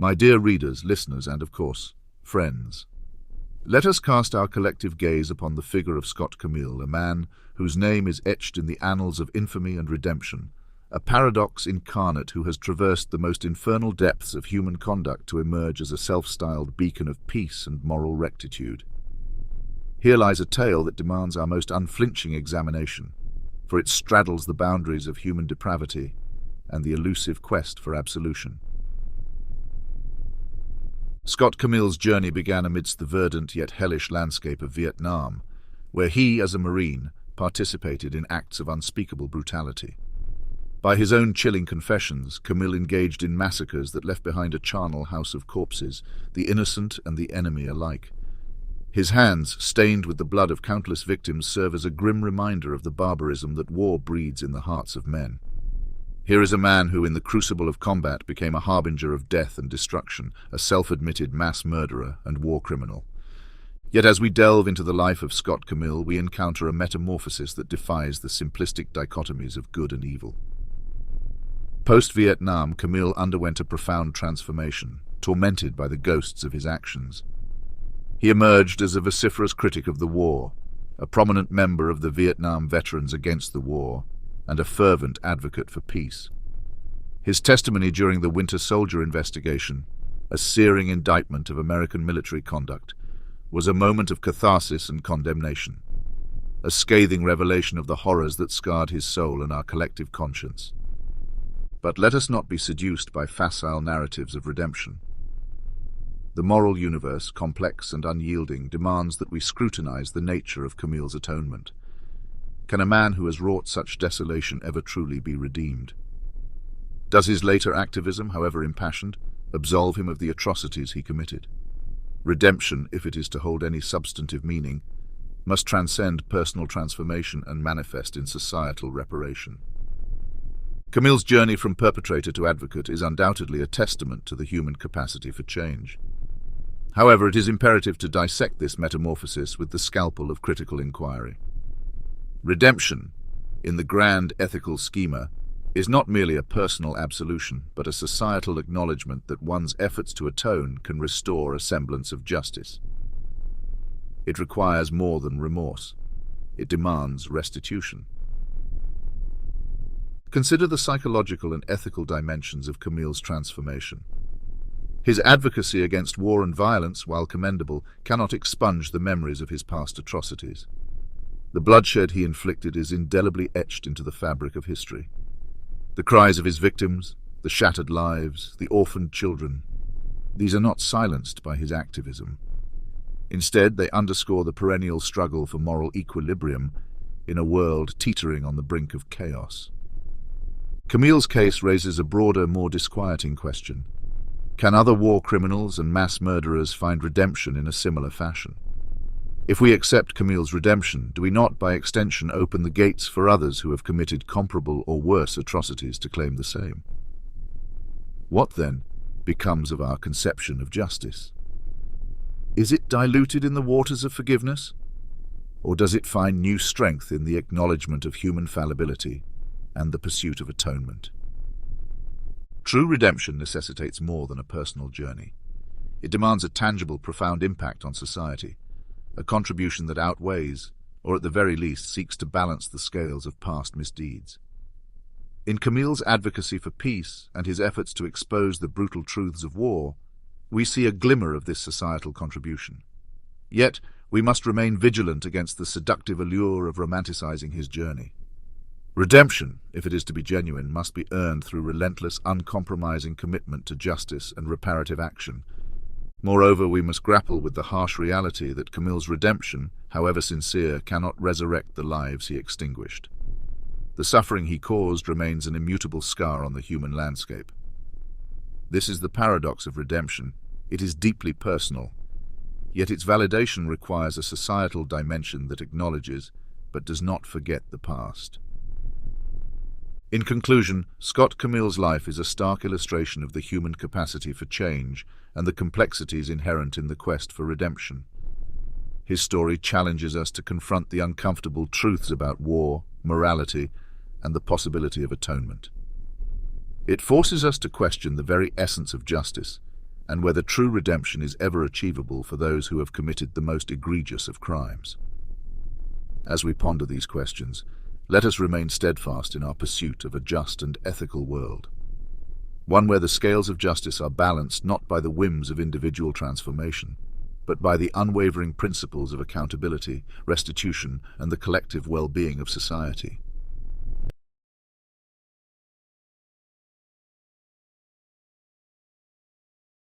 My dear readers, listeners, and of course, friends, let us cast our collective gaze upon the figure of Scott Camil, a man whose name is etched in the annals of infamy and redemption, a paradox incarnate who has traversed the most infernal depths of human conduct to emerge as a self-styled beacon of peace and moral rectitude. Here lies a tale that demands our most unflinching examination, for it straddles the boundaries of human depravity and the elusive quest for absolution. Scott Camil's journey began amidst the verdant yet hellish landscape of Vietnam, where he, as a Marine, participated in acts of unspeakable brutality. By his own chilling confessions, Camil engaged in massacres that left behind a charnel house of corpses, the innocent and the enemy alike. His hands, stained with the blood of countless victims, serve as a grim reminder of the barbarism that war breeds in the hearts of men. Here is a man who, in the crucible of combat, became a harbinger of death and destruction, a self-admitted mass murderer and war criminal. Yet as we delve into the life of Scott Camil, we encounter a metamorphosis that defies the simplistic dichotomies of good and evil. Post-Vietnam, Camil underwent a profound transformation, tormented by the ghosts of his actions. He emerged as a vociferous critic of the war, a prominent member of the Vietnam Veterans Against the War, and a fervent advocate for peace. His testimony during the Winter Soldier investigation, a searing indictment of American military conduct, was a moment of catharsis and condemnation, a scathing revelation of the horrors that scarred his soul and our collective conscience. But let us not be seduced by facile narratives of redemption. The moral universe, complex and unyielding, demands that we scrutinize the nature of Camil's atonement. Can a man who has wrought such desolation ever truly be redeemed? Does his later activism, however impassioned, absolve him of the atrocities he committed? Redemption, if it is to hold any substantive meaning, must transcend personal transformation and manifest in societal reparation. Camil's journey from perpetrator to advocate is undoubtedly a testament to the human capacity for change. However, it is imperative to dissect this metamorphosis with the scalpel of critical inquiry. Redemption, in the grand ethical schema, is not merely a personal absolution, but a societal acknowledgement that one's efforts to atone can restore a semblance of justice. It requires more than remorse. It demands restitution. Consider the psychological and ethical dimensions of Camil's transformation. His advocacy against war and violence, while commendable, cannot expunge the memories of his past atrocities. The bloodshed he inflicted is indelibly etched into the fabric of history. The cries of his victims, the shattered lives, the orphaned children, these are not silenced by his activism. Instead, they underscore the perennial struggle for moral equilibrium in a world teetering on the brink of chaos. Camil's case raises a broader, more disquieting question. Can other war criminals and mass murderers find redemption in a similar fashion? If we accept Camil's redemption, do we not, by extension, open the gates for others who have committed comparable or worse atrocities to claim the same? What, then, becomes of our conception of justice? Is it diluted in the waters of forgiveness? Or does it find new strength in the acknowledgement of human fallibility and the pursuit of atonement? True redemption necessitates more than a personal journey. It demands a tangible, profound impact on society, a contribution that outweighs, or at the very least seeks to balance the scales of past misdeeds. In Camil's advocacy for peace and his efforts to expose the brutal truths of war, we see a glimmer of this societal contribution. Yet, we must remain vigilant against the seductive allure of romanticizing his journey. Redemption, if it is to be genuine, must be earned through relentless, uncompromising commitment to justice and reparative action. Moreover, we must grapple with the harsh reality that Camil's redemption, however sincere, cannot resurrect the lives he extinguished. The suffering he caused remains an immutable scar on the human landscape. This is the paradox of redemption. It is deeply personal, yet its validation requires a societal dimension that acknowledges, but does not forget, the past. In conclusion, Scott Camil's life is a stark illustration of the human capacity for change and the complexities inherent in the quest for redemption. His story challenges us to confront the uncomfortable truths about war, morality, and the possibility of atonement. It forces us to question the very essence of justice and whether true redemption is ever achievable for those who have committed the most egregious of crimes. As we ponder these questions, let us remain steadfast in our pursuit of a just and ethical world, one where the scales of justice are balanced not by the whims of individual transformation, but by the unwavering principles of accountability, restitution, and the collective well-being of society.